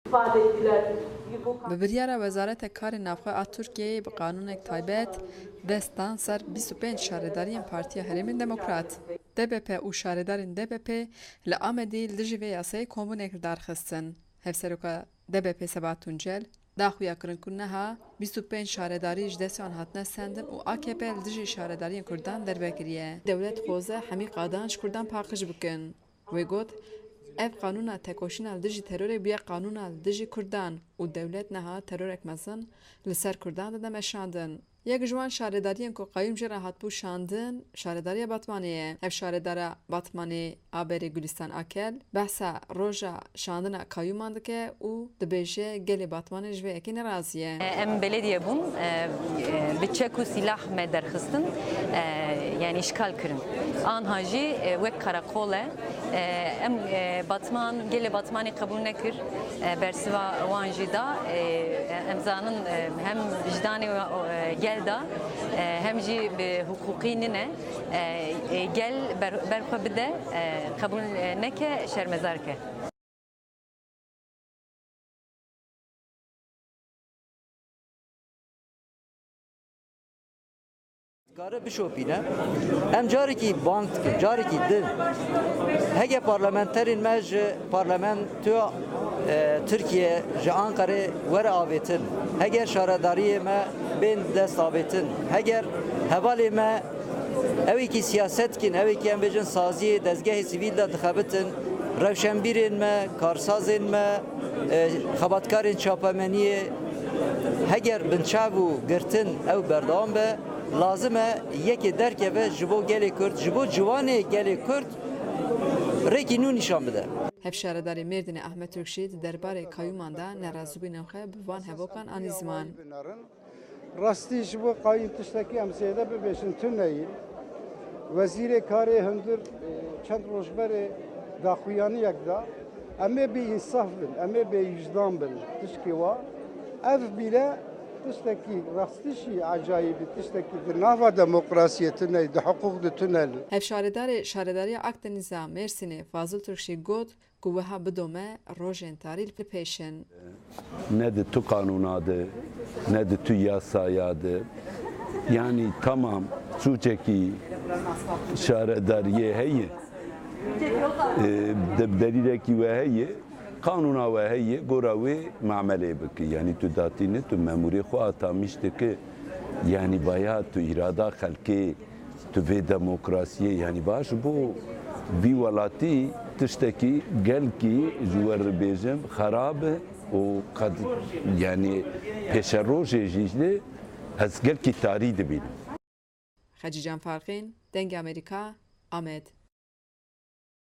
ifade ettiler. Bi biryara Wezareta Karê Navxwe a Tirkiyeyê bi qanûnek taybet destan ser 25 şaredariyên Partiya Herêmên Demokrat. DBP û şaredarên DBP li Amedê li dijî vê yasayê komûnek darxistin. Hevseroka DBP Sebat Tuncel daxuya kirin ku neha 25 şaredarî ji destê wan hatine sendin û AKP li dijî şaredariyên Kurdan dervekiriye. Dewlet xwaze hemî qadan ji Kurdan paqij bikin. Wê got ev qanûna tekoşîna li dijî terorê bûye qanûna li dijî Kurdan û dewlet neha terorek mezin li ser Kurdan dide meşandin. Yek ji wan şaredariyên ku qeyûm jî re hatbû şandin, şaredariya Batmanê ye. Ev şaredara Batmanê Aberê Gulistan Akel behsa roja şandina qeyûman dike û dibêje gelê Batmanê ji vê yekê nerazî ye. Em belediye bûn bi çek û silah me derxistin yani işgal kirin. Anha jî wek karakol e em Batman gelê Batmanê qebûl nekir bersiva wan jî da em zanin hem vicdanê gel da hem jî bi hukukî nine gel berxwe bide qebûl neke şermezar ke. Karı bişopîne em carekî bank dikin, carekî din. Hege parlamenterên me ji parlamentoya Tirkiye ji Ankara'yê were avêtin. Heger şaredariyê me bên dest avêtin. Heger hevalê me evekî siyaset dikin, evekî em bêjin saziyê dezgehê sivîl de dixebitin. Rewşenbîrên me, karsazên me, xebatkarên çapemeniyê heger binçav û girtin ew berdewam be. Lazım e yekê derkeve ji bo gelê Kurd, ji bo ciwanê gelê Kurd rêkî nû nîşan bide. Hevşaredarê Mêrdînê Ahmet Türkşî di derbarê qeyûman de nerazîbûnên xwe bi van hevokan anî ziman. Rastî ji bo qayîn tiştekî em zêde bibêjin tuneyî. Wezîrê Karê hundir çend rojberê daxuyaniyek da em ê bêînsaf bin, em ê bêwîjdan bin tişkê wa. Ev bîle tiştekî rastîşî acayibî tiştekî di nava demokrasiyê tunelî, di hukuk di tunelî. Hevşaredarê Şaredariya Akdenîza Mêrsînê Fazıl Türkşî got ku wiha bidome rojên tarî li pêşin. Ne de tu kanûna de, ne de tu yasaya de. Yani tamam suçekî şaredariyê heye, debderekî we heye, kanûna we heye, gora wê memelê bikî. Yani tu datîne tu memûrê xwe atamiş dike. Yani baya tu irada xelkê, tu vê demokrasiyê yani baş bu vî welatî tiştekî gelkî ji we re bêjim xerab e û qed yani pêşerojê jî lê ez gelkî tarî dibînim. Xecî Can Farxîn, Dengê Amerîka, Amed.